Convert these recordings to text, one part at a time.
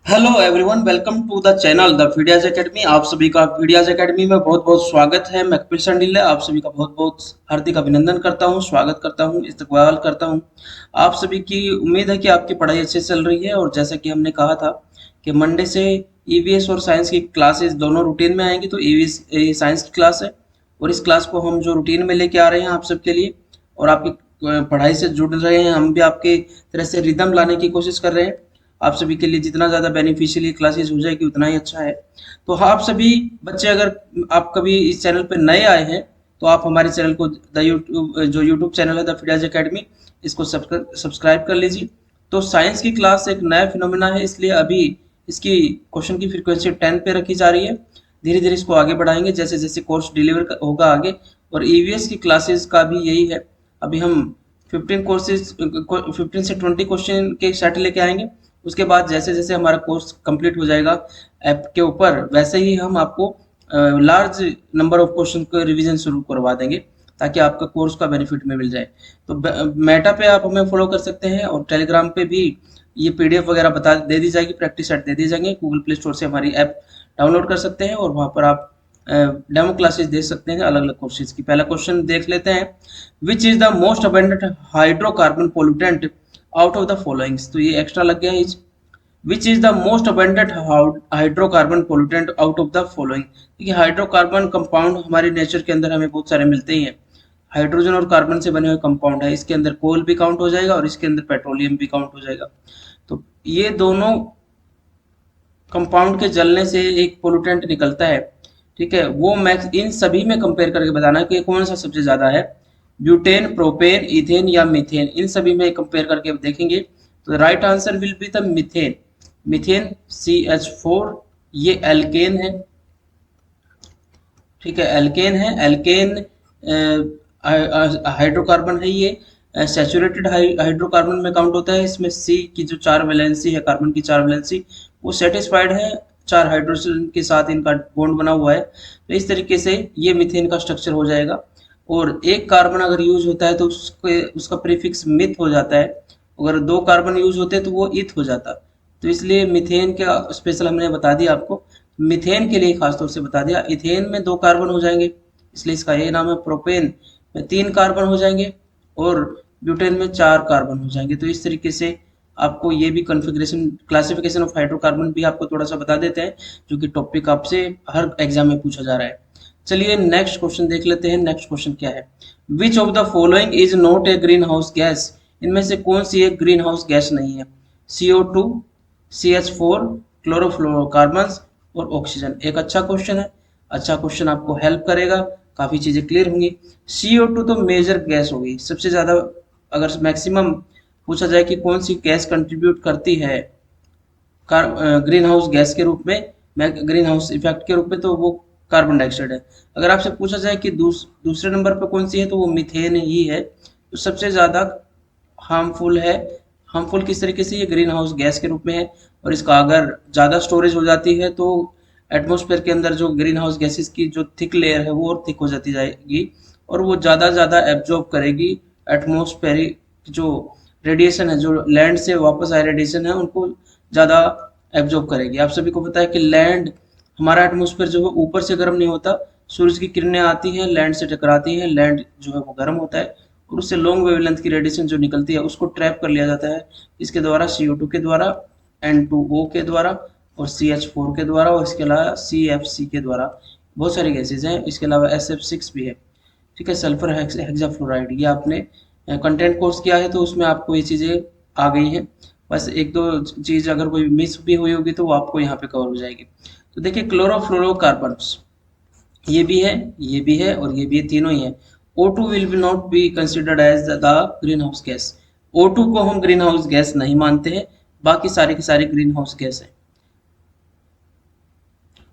Hello everyone, welcome to the channel the फीडियाज academy. आप सभी का फीडियाज एकेडमी में बहुत बहुत स्वागत है। मैं कपिल संडीले आप सभी का बहुत बहुत हार्दिक अभिनंदन करता हूं, स्वागत करता हूं, इस्तकबाल करता हूं। आप सभी की उम्मीद है कि आपकी पढ़ाई अच्छे से चल रही है। और जैसा कि हमने कहा था कि मंडे से ईवीएस और साइंस की क्लासेस दोनों रूटीन में आएंगी, तो ईवीएस साइंस की क्लास है और इस क्लास को हम जो रूटीन में लेके आ रहे हैं आप सबके लिए, और आपकी पढ़ाई से जुड़ रहे हैं। हम भी आपके तरह से रिदम लाने की कोशिश कर रहे हैं। आप सभी के लिए जितना ज़्यादा बेनिफिशियली क्लासेस हो जाएगी उतना ही अच्छा है। तो हाँ, आप सभी बच्चे, अगर आप कभी इस चैनल पर नए आए हैं तो आप हमारे चैनल को जो यूट्यूब चैनल है द फिडियाज एकेडमी, इसको सब्सक्राइब कर लीजिए। तो साइंस की क्लास एक नया फिनोमिना है, इसलिए अभी इसकी क्वेश्चन की फ्रीक्वेंसी 10 पे रखी जा रही है। धीरे धीरे इसको आगे बढ़ाएंगे जैसे जैसे कोर्स डिलीवर होगा आगे। और ईवीएस की क्लासेस का भी यही है। अभी हम 15 से 20 क्वेश्चन के सेट लेके आएंगे। उसके बाद जैसे जैसे हमारा कोर्स कंप्लीट हो जाएगा ऐप के ऊपर, वैसे ही हम आपको लार्ज नंबर ऑफ क्वेश्चन का रिवीजन शुरू करवा देंगे, ताकि आपका कोर्स का बेनिफिट में मिल जाए। तो मेटा पे आप हमें फॉलो कर सकते हैं, और टेलीग्राम पे भी ये पीडीएफ वगैरह बता दे दी जाएगी, प्रैक्टिस सेट दे दी जाएंगे। गूगल प्ले स्टोर से हमारी ऐप डाउनलोड कर सकते हैं और वहाँ पर आप डेमो क्लासेस देख सकते हैं अलग अलग कोर्सेज की। पहला क्वेश्चन देख लेते हैं। Which is the most abundant hydrocarbon pollutant out of the followings. तो ये एक्स्ट्रा लग गया है। Which is the most abundant hydrocarbon pollutant out of the following. देखिए, हाइड्रोकार्बन कंपाउंड हमारे नेचर के अंदर हमें बहुत सारे मिलते ही हैं। हाइड्रोजन और कार्बन से बने हुए कंपाउंड है, इसके अंदर कोल भी काउंट हो जाएगा और इसके अंदर पेट्रोलियम भी काउंट हो जाएगा। तो ये दोनों कंपाउंड के जलने से एक पोल्यूटेंट निकलता है, ठीक है। वो मैक्स इन सभी में कंपेयर करके बताना है कि कौन सा सबसे ज्यादा है, ब्यूटेन, प्रोपेन, इथेन या मीथेन। इन सभी में कंपेयर करके देखेंगे। तो right answer will be the methane. Methane CH4, ये एल्केन है, ठीक है, एल्केन है। एल्केन हाइड्रोकार्बन है। ये सैचुरेटेड हाइड्रोकार्बन में काउंट होता है। इसमें सी की जो चार वैलेंसी है, कार्बन की चार वैलेंसी, वो सेटिस्फाइड है, चार हाइड्रोजन के साथ इनका बॉन्ड बना हुआ है। तो इस तरीके से ये मीथेन का स्ट्रक्चर हो जाएगा। और एक कार्बन अगर यूज होता है तो उसके उसका प्रीफिक्स मिथ हो जाता है। अगर दो कार्बन यूज होते तो वो इथ हो जाता। तो इसलिए मीथेन का स्पेशल हमने बता दिया आपको। मीथेन के लिए खासतौर से बता दिया। इथेन में दो कार्बन हो जाएंगे, इसलिए इसका ये नाम है। प्रोपेन में तीन कार्बन हो जाएंगे और ब्यूटेन में चार कार्बन हो जाएंगे। तो इस तरीके से आपको ये भी कॉन्फ़िगरेशन, क्लासिफिकेशन ऑफ हाइड्रोकार्बन भी आपको थोड़ा सा बता देते हैं, जो कि टॉपिक आपसे हर एग्जाम में पूछा जा रहा है। चलिए नेक्स्ट क्वेश्चन देख लेते हैं। नेक्स्ट क्वेश्चन क्या है। Which of the following is not a green house gas. इनमें से कौन सी एक ग्रीन हाउस गैस नहीं है। CO2, CH4, क्लोरोफ्लोरोकार्बन्स और ऑक्सीजन। एक अच्छा क्वेश्चन है, अच्छा क्वेश्चन आपको हेल्प करेगा, काफी चीजें क्लियर होंगी। CO2 तो मेजर गैस होगी सबसे ज्यादा। अगर मैक्सिमम पूछा जाए कि कौन सी गैस कंट्रीब्यूट करती है ग्रीन हाउस गैस के रूप में, ग्रीन हाउस इफेक्ट के रूप में, तो वो कार्बन डाइऑक्साइड है। अगर आपसे पूछा जाए कि दूसरे नंबर पर कौन सी है, तो वो मीथेन ही है, तो सबसे ज्यादा हार्मफुल है। हार्मफुल किस तरीके से, ये ग्रीन हाउस गैस के रूप में है। और इसका अगर ज़्यादा स्टोरेज हो जाती है तो एटमॉस्फेयर के अंदर जो ग्रीन हाउस गैसेस की जो थिक लेयर है वो और थिक हो जाती जाएगी, और वो ज़्यादा ज़्यादा एब्जॉर्ब करेगी एटमॉस्फेरिक जो रेडिएशन है, जो लैंड से वापस आए रेडिएशन है, उनको ज़्यादा एब्जॉर्ब करेगी। आप सभी को पता है कि लैंड, हमारा एटमॉस्फेयर जो है ऊपर से गर्म नहीं होता, सूरज की किरणें आती हैं, लैंड से टकराती हैं, लैंड जो है वो गर्म होता है, और उससे लॉन्ग वेवलेंथ की रेडिएशन जो निकलती है उसको ट्रैप कर लिया जाता है। इसके द्वारा CO2 के द्वारा, N2O के द्वारा और CH4 के द्वारा, और इसके अलावा CFC के द्वारा। बहुत सारी गैसेज हैं, इसके अलावा SF6 भी है, ठीक है, सल्फर हेक्साफ्लोराइड। ये आपने कंटेंट कोर्स किया है तो उसमें आपको ये चीज़ें आ गई हैं। बस एक दो चीज़ अगर कोई मिस भी हुई होगी तो वो आपको यहाँ पे कवर हो जाएगी। तो देखिए, क्लोरोफ्लोरोकार्बन्स ये भी है, ये भी है और ये भी है, तीनों ही है। O2 will be not be considered as the green house gas. O2 को हम ग्रीन हाउस गैस नहीं मानते हैं, बाकी सारे के सारे ग्रीन हाउस गैस है।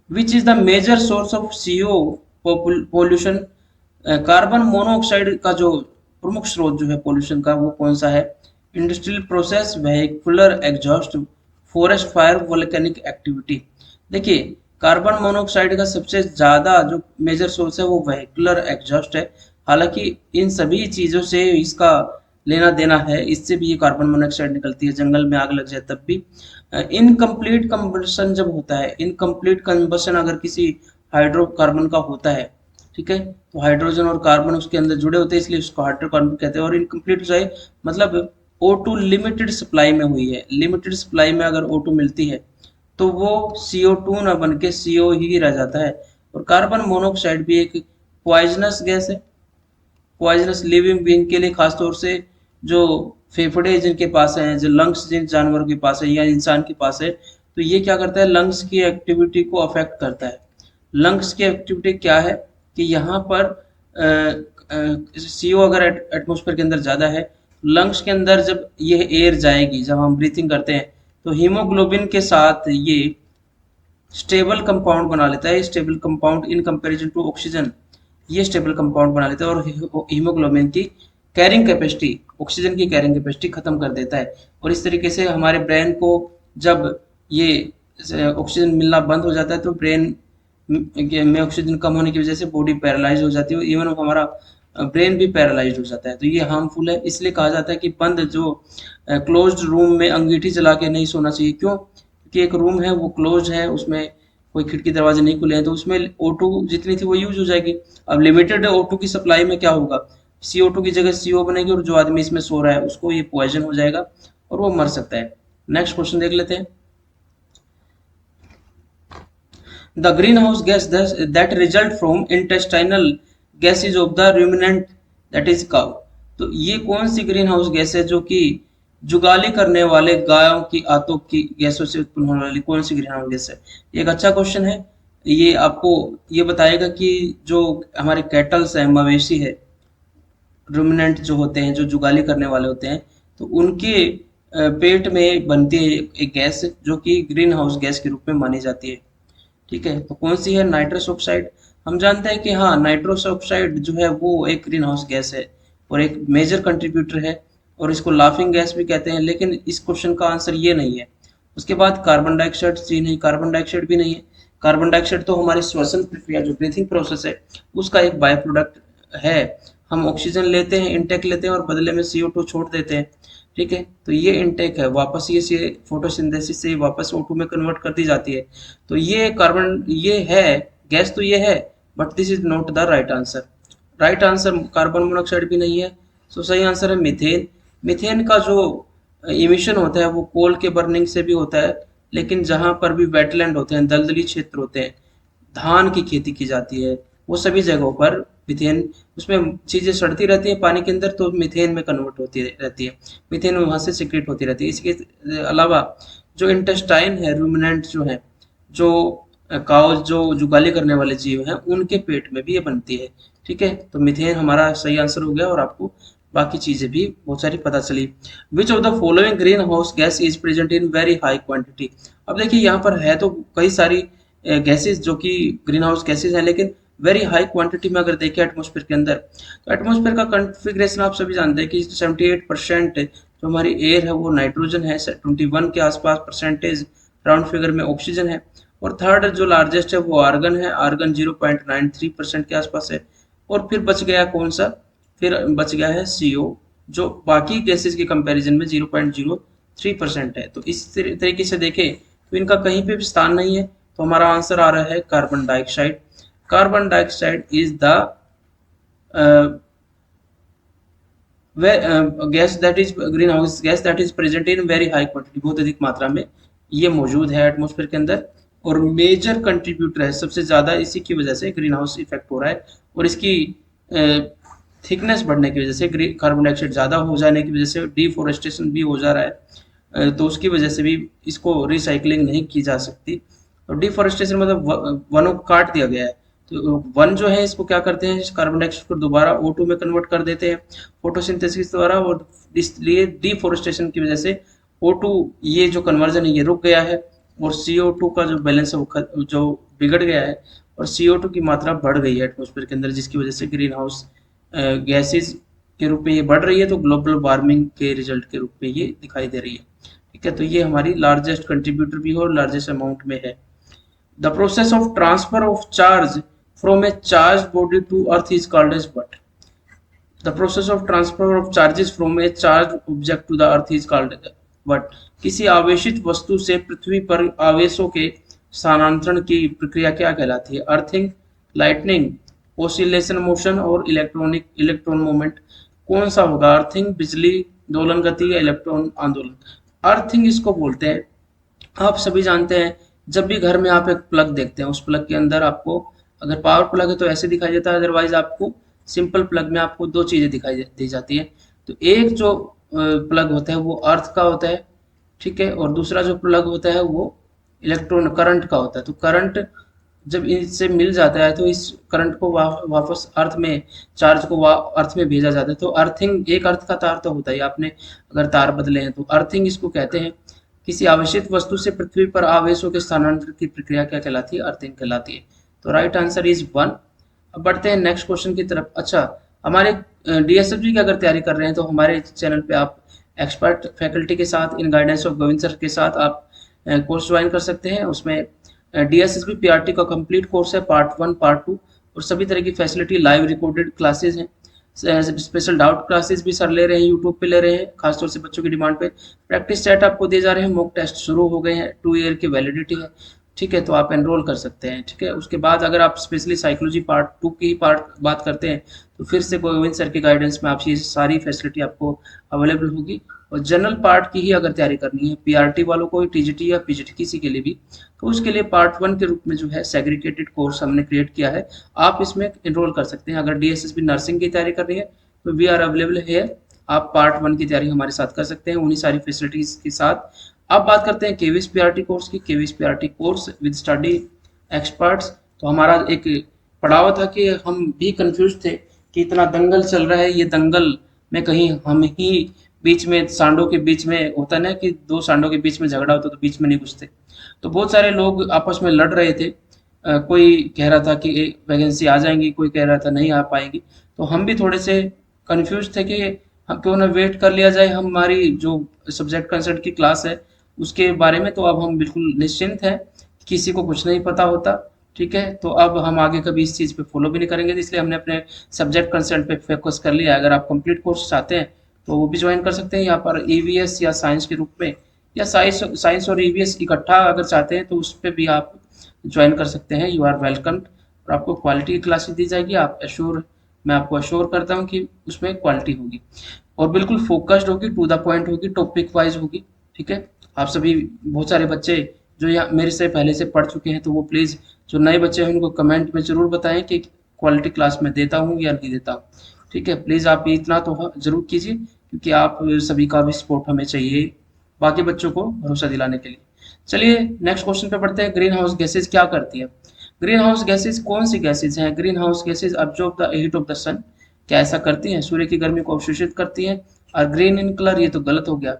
Which is the major source of CO pollution. Carbon monoxide का जो प्रमुख स्रोत जो है पोल्यूशन का, वो कौन सा है। Industrial process, vehicular exhaust, forest fire, volcanic activity. देखिए, कार्बन मोनोऑक्साइड का सबसे ज़्यादा जो मेजर सोर्स है वो वेहिकुलर एग्जॉस्ट है। हालांकि इन सभी चीज़ों से इसका लेना देना है, इससे भी ये कार्बन मोनोऑक्साइड निकलती है, जंगल में आग लग जाए तब भी। इनकम्प्लीट कंबशन जब होता है, इनकम्प्लीट कंबशन अगर किसी हाइड्रोकार्बन का होता है, ठीक है, तो हाइड्रोजन और कार्बन उसके अंदर जुड़े होते हैं, इसलिए उसको हाइड्रोकार्बन कहते हैं। और इनकम्प्लीट जो है मतलब O2 लिमिटेड सप्लाई में हुई है, लिमिटेड सप्लाई में अगर O2 मिलती है तो वो CO2 ना बन के CO ही रह जाता है। और कार्बन मोनोऑक्साइड भी एक पॉइजनस गैस है, पॉइजनस लिविंग बीइंग के लिए, खासतौर से जो फेफड़े जिनके पास हैं, जो लंग्स जिन जानवरों के पास है या इंसान के पास है, तो ये क्या करता है, लंग्स की एक्टिविटी को अफेक्ट करता है। लंग्स की एक्टिविटी क्या है कि यहाँ पर सीओ अगर एटमॉस्फेयर के अंदर ज़्यादा है, लंग्स के अंदर जब ये एयर जाएगी, जब हम ब्रीथिंग करते हैं, तो हीमोग्लोबिन के साथ ये स्टेबल कंपाउंड बना लेता है। Stable compound in comparison to oxygen, ये स्टेबल कंपाउंड बना लेता है और हीमोग्लोबिन की कैरिंग कैपेसिटी, ऑक्सीजन की कैरिंग कैपेसिटी खत्म कर देता है। और इस तरीके से हमारे ब्रेन को जब ये ऑक्सीजन मिलना बंद हो जाता है तो ब्रेन में ऑक्सीजन कम होने की वजह से बॉडी पैरालाइज हो जाती है, इवन हमारा ब्रेन भी पैरालाइज हो जाता है। तो ये हार्मफुल है, इसलिए कहा जाता है कि बंद जो क्लोज्ड रूम में अंगीठी चला के नहीं सोना चाहिए। क्यों? क्योंकि एक रूम है वो क्लोज है, उसमें कोई खिड़की दरवाजे नहीं खुले हैं, तो उसमें O2 जितनी थी वो यूज हो जाएगी। अब लिमिटेड O2 की सप्लाई में क्या होगा, CO2 की जगह CO बनेगी और जो आदमी इसमें सो रहा है उसको ये पॉइजन हो जाएगा और वो मर सकता है। नेक्स्ट क्वेश्चन देख लेते हैं। The green house gas that result from intestinal gases of the ruminant that is cow. तो ये कौन सी ग्रीन हाउस गैस है जो कि जुगाली करने वाले गायों की आंतों की गैसों से उत्पन्न होने वाली कौन सी ग्रीन हाउस गैस है? ये एक अच्छा क्वेश्चन है। ये आपको ये बताएगा कि जो हमारे कैटल्स हैं, मवेशी है, रुमिनेंट जो होते हैं, जो जुगाली करने वाले होते हैं, तो उनके पेट में बनती है एक गैस जो कि ग्रीन हाउस गैस के रूप में मानी जाती है। ठीक है, तो कौन सी है? Nitrous oxide. हम जानते हैं कि हाँ, नाइट्रस ऑक्साइड जो है वो एक ग्रीन हाउस गैस है और एक मेजर कंट्रीब्यूटर है, और इसको लाफिंग गैस भी कहते हैं, लेकिन इस क्वेश्चन का आंसर ये नहीं है। उसके बाद कार्बन डाइऑक्साइड, जी नहीं, कार्बन डाइऑक्साइड भी नहीं है। कार्बन डाइऑक्साइड तो हमारे श्वसन प्रक्रिया, जो ब्रीथिंग प्रोसेस है, उसका एक बाय प्रोडक्ट है। हम ऑक्सीजन लेते हैं, इनटेक लेते हैं और बदले में CO2 छोड़ देते हैं। ठीक है, तो ये इनटेक है, वापस ये फोटोसिंथेसिस से वापस O2 में कन्वर्ट कर दी जाती है। तो ये कार्बन, ये है गैस, तो ये है, but this is not the right answer. Right answer carbon monoxide भी नहीं है। तो सही आंसर है मीथेन। मीथेन का जो इमिशन होता है वो कोल के बर्निंग से भी होता है, लेकिन जहां पर भी वेटलैंड होते हैं, दलदली क्षेत्र होते हैं, धान की खेती की जाती है, वो सभी जगहों पर मीथेन, उसमें चीजें सड़ती रहती हैं पानी के अंदर, तो मीथेन में कन्वर्ट होती रहती है, मीथेन वहां से सिक्रेट होती रहती है। इसके अलावा जो इंटेस्टाइन है, रूमिनेंट जो है, जो काउ, जो जुगाली करने वाले जीव हैं, उनके पेट में भी ये बनती है। ठीक है, तो मीथेन हमारा सही आंसर हो गया और आपको बाकी चीजें भी बहुत सारी पता चली। Which of the following green house gas is present in very high quantity. अब देखिए यहाँ पर है तो कई सारी गैसेस जो कि ग्रीन हाउस गैसेस हैं, लेकिन वेरी हाई क्वांटिटी में अगर देखें एटमॉस्फेयर के अंदर, तो एटमॉस्फेयर का कॉन्फ़िगरेशन आप सभी जानते हैं कि 78% जो हमारी एयर है वो नाइट्रोजन है, 21 के आसपास परसेंटेज राउंड फिगर में ऑक्सीजन है, और थर्ड जो लार्जेस्ट है वो आर्गन है, आर्गन 0.93% के आसपास है। और फिर बच गया कौन सा? फिर बच गया है CO, जो बाकी गैसेस के कंपैरिजन में 0.03% है। तो इस तरीके से देखें तो इनका कहीं पे भी स्थान नहीं है, तो हमारा आंसर आ रहा है carbon dioxide. Carbon dioxide is the gas that is green house gas that is present in very high quantity, बहुत अधिक मात्रा में ये मौजूद है एटमॉस्फेयर के अंदर, और मेजर कंट्रीब्यूटर है, सबसे ज्यादा इसी की वजह से ग्रीन हाउस इफेक्ट हो रहा है। और इसकी थिकनेस बढ़ने की वजह से, कार्बन डाइऑक्साइड ज़्यादा हो जाने की वजह से डिफोरेस्टेशन भी हो जा रहा है, तो उसकी वजह से भी इसको रिसाइकलिंग नहीं की जा सकती। तो डिफोरेस्टेशन मतलब वनों को काट दिया गया है, तो वन जो है इसको क्या करते हैं, कार्बन डाइऑक्साइड को दोबारा O2 में कन्वर्ट कर देते हैं फोटोसिंथेसिस द्वारा, और इसलिए डिफोरेस्टेशन की वजह से O2 ये जो कन्वर्जन है ये रुक गया है, और CO2 का जो बैलेंस है वो जो बिगड़ गया है, और CO2 की मात्रा बढ़ गई है एटमॉस्फेयर के अंदर, जिसकी वजह से ग्रीन हाउस गैसेस के रूप में ये बढ़ रही है, तो ग्लोबल वार्मिंग के रिजल्ट के रूप में ये दिखाई दे रही है। ठीक है, तो ये हमारी लार्जेस्ट कंट्रीब्यूटर भी है और लार्जेस्ट अमाउंट में है। The process of transfer of charge from a charge body to earth is called as what? The process of transfer of charges from a charge object to the earth is called but किसी आवेशित वस्तु से पृथ्वी पर आवेशों के स्थानांतरण की प्रक्रिया क्या कहलाती है? अर्थिंग, लाइटनिंग, ओसिलेशन मोशन और इलेक्ट्रॉन मूवमेंट। कौन सा होगा? अर्थिंग, बिजली दोलन गति या इलेक्ट्रॉन आंदोलन। अर्थिंग इसको बोलते हैं। आप सभी जानते हैं जब भी घर में आप एक प्लग देखते हैं, उस प्लग के अंदर आपको अगर पावर प्लग है तो ऐसे दिखाई देता है, अदरवाइज आपको सिंपल प्लग में आपको दो चीजें दिखाई दी जाती है। तो एक जो प्लग होता है वो अर्थ का होता है, ठीक है, और दूसरा जो प्लग होता है वो इलेक्ट्रॉन करंट का होता है। तो करंट जब इससे मिल जाता है तो इस करंट को वापस अर्थ में, चार्ज को अर्थ में भेजा जाता है। तो अर्थिंग, एक अर्थ का तार तो होता है, आपने अगर तार बदले हैं तो अर्थिंग इसको कहते हैं। किसी आवेशित वस्तु से पृथ्वी पर आवेशों के स्थानांतरण की प्रक्रिया क्या कहलाती है? अर्थिंग कहलाती है। तो राइट आंसर इज 1। अब बढ़ते हैं नेक्स्ट क्वेश्चन की तरफ। अच्छा, हमारे डीएसएफजी की अगर तैयारी कर रहे हैं तो हमारे चैनल पे आप एक्सपर्ट फैकल्टी के साथ, in guidance of Govind sir के साथ आप कोर्स ज्वाइन कर सकते हैं। उसमें डीएसएसबी पीआरटी का कंप्लीट कोर्स है, पार्ट 1, पार्ट 2, और सभी तरह की फैसिलिटी, लाइव रिकॉर्डेड क्लासेज हैं। स्पेशल डाउट क्लासेस भी सर ले रहे हैं, यूट्यूब पे ले रहे हैं, खासतौर से बच्चों की डिमांड पे। प्रैक्टिस सेट आपको दिए जा रहे हैं, मॉक टेस्ट शुरू हो गए हैं, 2 ईयर की वैलिडिटी है, ठीक है, तो आप एनरोल कर सकते हैं, ठीक है। उसके बाद अगर आप स्पेशली साइकोलॉजी पार्ट 2 की पार्ट बात करते हैं तो फिर से गोविंद सर के गाइडेंस में आप ये सारी फैसिलिटी आपको अवेलेबल होगी। और जनरल पार्ट की ही अगर तैयारी करनी है, पीआरटी वालों को, टीजीटी या पीजीटी किसी के लिए भी, तो उसके लिए पार्ट 1 के रूप में जो है सेग्रीगेटेड कोर्स हमने क्रिएट किया है, आप इसमें एनरोल कर सकते हैं। अगर डीएसएसबी नर्सिंग की तैयारी करनी है तो वी आर अवेलेबल है, आप पार्ट 1 की तैयारी हमारे साथ कर सकते हैं उन्हीं सारी फैसिलिटीज के साथ। अब बात करते हैं केवीएस पीआरटी कोर्स की। KVS PRT course with study experts. तो हमारा एक पड़ाव था कि हम भी कंफ्यूज थे कि इतना दंगल चल रहा है, ये दंगल में कहीं हम ही बीच में, सांडों के बीच में होता ना कि दो सांडों के बीच में झगड़ा होता तो बीच में नहीं घुसते। तो बहुत सारे लोग आपस में लड़ रहे थे, कोई कह रहा था कि वैकेंसी आ जाएंगी, कोई कह रहा था नहीं आ पाएंगी। तो हम भी थोड़े से कंफ्यूज थे कि हम क्यों ना वेट कर लिया जाए, हमारी जो सब्जेक्ट कंसर्ट की क्लास है उसके बारे में। तो अब हम बिल्कुल निश्चिंत हैं, किसी को कुछ नहीं पता होता, ठीक है। तो अब हम आगे कभी इस चीज़ पे फॉलो भी नहीं करेंगे, तो इसलिए हमने अपने सब्जेक्ट कंसर्ट पे फोकस कर लिया। अगर आप कंप्लीट कोर्स चाहते हैं तो वो भी ज्वाइन कर सकते हैं यहाँ पर, ईवीएस या साइंस के रूप में, या साइंस और ईवीएस इकट्ठा अगर चाहते हैं तो उस पर भी आप ज्वाइन कर सकते हैं। You are welcome. और आपको क्वालिटी की क्लासेस दी जाएगी, आप एश्योर, मैं आपको एश्योर करता हूँ कि उसमें क्वालिटी होगी और बिल्कुल फोकस्ड होगी, टू द पॉइंट होगी, टॉपिक वाइज होगी, ठीक है। आप सभी, बहुत सारे बच्चे जो यहाँ मेरे से पहले से पढ़ चुके हैं, तो वो प्लीज़ जो नए बच्चे हैं उनको कमेंट में ज़रूर बताएं कि क्वालिटी क्लास में देता हूँ या नहीं देता हूँ, ठीक है। प्लीज़ आप इतना तो ज़रूर कीजिए, क्योंकि आप सभी का भी सपोर्ट हमें चाहिए बाकी बच्चों को भरोसा दिलाने के लिए। चलिए नेक्स्ट क्वेश्चन पे बढ़ते हैं। ग्रीन हाउस गैसेज क्या करती है? ग्रीन हाउस गैसेज कौन सी गैसेज हैं? Greenhouse gases absorb the heat of the sun. क्या ऐसा करती हैं? सूर्य की गर्मी को अवशोषित करती हैं। और ग्रीन इन कलर, ये तो गलत हो गया,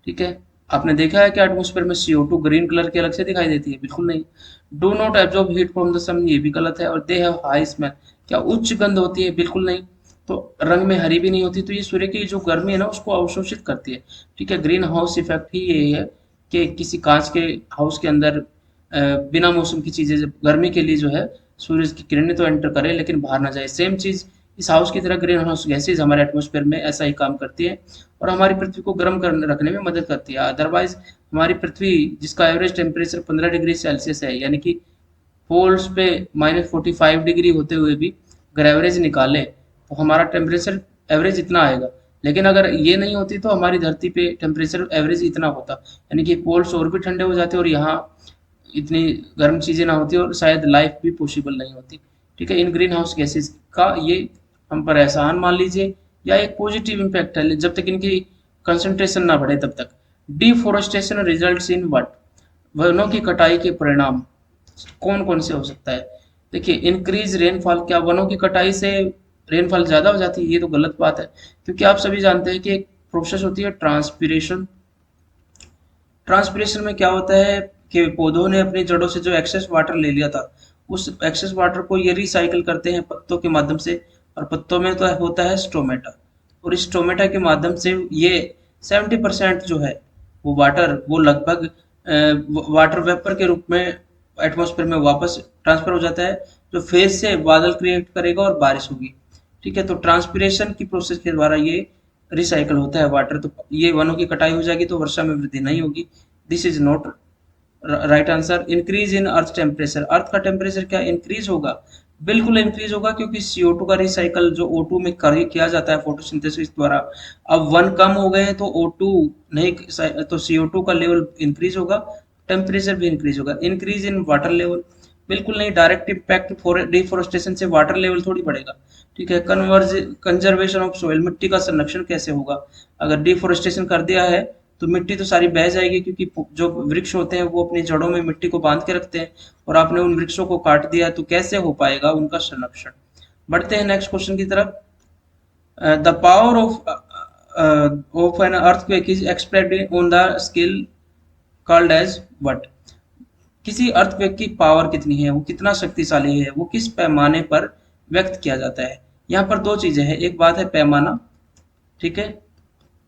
ठीक है। आपने देखा है कि एटमॉस्फेयर में CO2 ग्रीन कलर के अलग से दिखाई देती है? बिल्कुल नहीं। Do not absorb heat from the sun, ये भी गलत है। और दे हैव हाई स्मेल, क्या उच्च गंध होती है? बिल्कुल नहीं। तो रंग में हरी भी नहीं होती। तो ये सूर्य की जो गर्मी है ना उसको अवशोषित करती है, ठीक है। ग्रीन हाउस इफेक्ट ही ये है कि किसी कांच के हाउस के अंदर बिना मौसम की चीजें जब गर्मी के लिए जो है सूरज की किरणें तो एंटर करे लेकिन बाहर ना जाए, सेम चीज इस हाउस की तरह ग्रीन हाउस गैसेज हमारे एटमॉस्फेयर में ऐसा ही काम करती है और हमारी पृथ्वी को गर्म रखने में मदद करती है। अदरवाइज हमारी पृथ्वी, जिसका एवरेज टेम्परेचर 15 डिग्री सेल्सियस है, यानी कि पोल्स पे -45 डिग्री होते हुए भी अगर एवरेज निकालें तो हमारा टेम्परेचर एवरेज इतना आएगा। लेकिन अगर ये नहीं होती तो हमारी धरती पे टेम्परेचर एवरेज इतना होता, यानी कि पोल्स और भी ठंडे हो जाते और यहाँ इतनी गर्म चीज़ें ना होती और शायद लाइफ भी पॉसिबल नहीं होती, ठीक है। इन ग्रीन हाउस गैसेज का ये हम पर एहसान मान लीजिए या एक पॉजिटिव इम्पैक्ट है, जब तक इनकी कंसंट्रेशन ना बढ़े तब तक। Deforestation results in what? वनों की कटाई के परिणाम कौन कौन से हो सकता है? देखिए, इंक्रीज रेनफॉल, क्या वनों की कटाई से रेनफॉल ज़्यादा हो जाती है? ये तो गलत बात है, क्योंकि आप सभी जानते हैं कि एक प्रोसेस होती है ट्रांसपीरेशन। ट्रांसपीरेशन में क्या होता है कि पौधों ने अपनी जड़ों से जो एक्सेस वाटर ले लिया था, उस एक्सेस वाटर को ये रिसाइकिल करते हैं पत्तों के माध्यम से, और पत्तों में तो होता है स्टोमेटा, और इस स्टोमेटा के माध्यम से ये 70% जो है वो वाटर, वो लगभग वाटर वेपर के रूप में एटमॉस्फेयर में वापस ट्रांसफर हो जाता है, जो फिर से बादल क्रिएट करेगा और बारिश होगी, ठीक है। तो ट्रांसपिरेशन की प्रोसेस के द्वारा ये रिसाइकल होता है वाटर। तो ये वनों की कटाई हो जाएगी तो वर्षा में वृद्धि नहीं होगी। This is not right answer. Increase in earth temperature, earth का टेम्परेचर क्या इंक्रीज होगा? बिल्कुल इंक्रीज होगा, क्योंकि CO2 का रिसाइकल जो O2 में किया जाता है फोटोसिंथेसिस द्वारा, अब वन कम हो गए हैं तो O2 नहीं, तो CO2 का लेवल इंक्रीज होगा, टेम्परेचर भी इंक्रीज होगा। इंक्रीज इन वाटर लेवल, बिल्कुल नहीं, डायरेक्ट इम्पैक्ट डिफोरेस्टेशन से वाटर लेवल थोड़ी बढ़ेगा। ठीक है। कंजर्वेशन ऑफ सोइल, मिट्टी का संरक्षण कैसे होगा? अगर डिफोरेस्टेशन कर दिया है तो मिट्टी तो सारी बह जाएगी, क्योंकि जो वृक्ष होते हैं वो अपनी जड़ों में मिट्टी को बांध के रखते हैं, और आपने उन वृक्षों को काट दिया तो कैसे हो पाएगा उनका संरक्षण। बढ़ते हैं नेक्स्ट क्वेश्चन की तरफ। The power of an earthquake is expressed on the scale called as what? किसी अर्थक्वेक की पावर कितनी है, वो कितना शक्तिशाली है, वो किस पैमाने पर व्यक्त किया जाता है? यहाँ पर दो चीजें हैं, एक बात है पैमाना, ठीक है,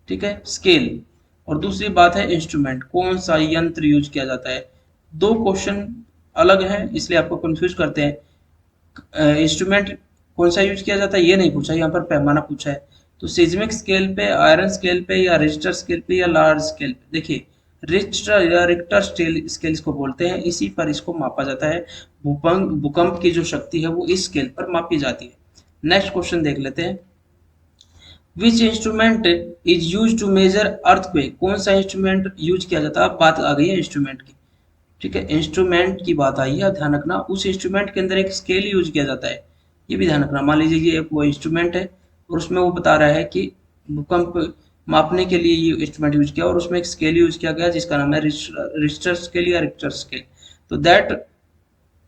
ठीक है, स्केल, और दूसरी बात है इंस्ट्रूमेंट, कौन सा यंत्र यूज किया जाता है। दो क्वेश्चन अलग हैं, इसलिए आपको कंफ्यूज करते हैं। इंस्ट्रूमेंट कौन सा यूज किया जाता है ये नहीं पूछा, यहाँ पर पैमाना पूछा है। तो सिज्मिक स्केल पे, आयरन स्केल पे, या रिक्टर स्केल पे, या लार्ज स्केल पे? देखिए, रिक्टर या रिक्टर स्केल इसको बोलते हैं, इसी पर इसको मापा जाता है। भूकंप की जो शक्ति है वो इस स्केल पर मापी जाती है। नेक्स्ट क्वेश्चन देख लेते हैं। Which instrument is use to measure earthquake? कौन सा इंस्ट्रूमेंट यूज किया जाता है? अब बात आ गई है इंस्ट्रूमेंट की, ठीक है, इंस्ट्रूमेंट की बात आई है, ध्यान रखना। उस इंस्ट्रूमेंट के अंदर एक स्केल यूज किया जाता है, ये भी ध्यान रखना। मान लीजिए ये वो इंस्ट्रूमेंट है और उसमें वो बता रहा है कि भूकंप मापने के लिए ये इंस्ट्रूमेंट यूज किया, और उसमें एक स्केल यूज किया गया जिसका नाम है रिक्टर स्केल या रिक्टर स्केल। तो दैट,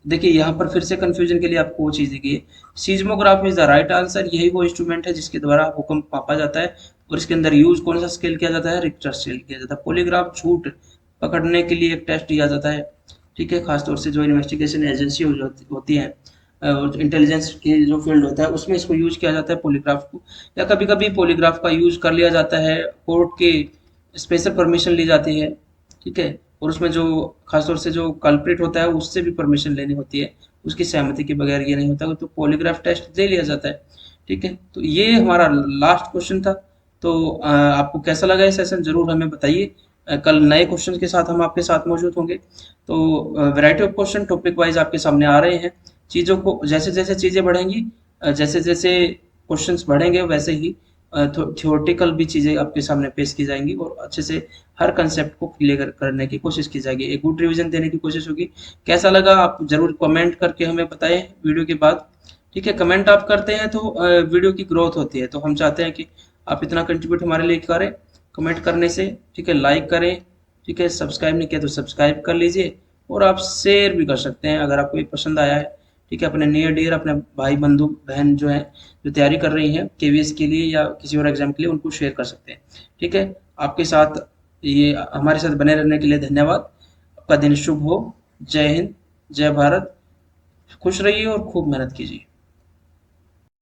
देखिए यहाँ पर फिर से कंफ्यूजन के लिए आपको वो चीज देखिए, सीज्मोग्राफ इज द राइट आंसर। यही वो इंस्ट्रूमेंट है जिसके द्वारा भूकंप मापा जाता है, और इसके अंदर यूज कौन सा स्केल किया जाता है? रिक्टर स्केल किया जाता है। पॉलीग्राफ झूठ पकड़ने के लिए एक टेस्ट दिया जाता है, ठीक है, खासतौर से जो इन्वेस्टिगेशन एजेंसी होती है, इंटेलिजेंस की जो फील्ड होता है उसमें इसको यूज किया जाता है पॉलीग्राफ को। या कभी कभी पॉलीग्राफ का यूज कर लिया जाता है, कोर्ट के स्पेशल परमिशन ली जाती है, ठीक है, और उसमें जो खासतौर से जो कल्प्रिट होता है उससे भी परमिशन लेनी होती है, उसकी सहमति के बगैर ये नहीं होता, तो पॉलीग्राफ टेस्ट ले लिया जाता है। ठीक है, तो ये हमारा लास्ट क्वेश्चन था। तो आपको कैसा लगा ये सेशन जरूर हमें बताइए। कल नए क्वेश्चन के साथ हम आपके साथ मौजूद होंगे। तो variety of question topic wise आपके सामने आ रहे हैं। चीज़ों को जैसे जैसे चीज़ें बढ़ेंगी, जैसे जैसे क्वेश्चंस बढ़ेंगे, वैसे ही थियोरटिकल भी चीज़ें आपके सामने पेश की जाएंगी, और अच्छे से हर कंसेप्ट को क्लियर करने की कोशिश की जाएगी, एक गुड रिवीजन देने की कोशिश होगी। कैसा लगा आप जरूर कमेंट करके हमें बताएं वीडियो के बाद। ठीक है, कमेंट आप करते हैं तो वीडियो की ग्रोथ होती है, तो हम चाहते हैं कि आप इतना कंट्रीब्यूट हमारे लिए करें कमेंट करने से। ठीक है, लाइक करें, ठीक है, सब्सक्राइब नहीं किया तो सब्सक्राइब कर लीजिए, और आप शेयर भी कर सकते हैं अगर आपको ये पसंद आया है। ठीक है, अपने नियर डियर, अपने भाई बंधु बहन जो है, जो तैयारी कर रही हैं KVS के लिए या किसी और एग्जाम के लिए, उनको शेयर कर सकते हैं। ठीक है, आपके साथ ये हमारे साथ बने रहने के लिए धन्यवाद। आपका दिन शुभ हो। जय हिंद, जय भारत, खुश रहिए और खूब मेहनत कीजिए।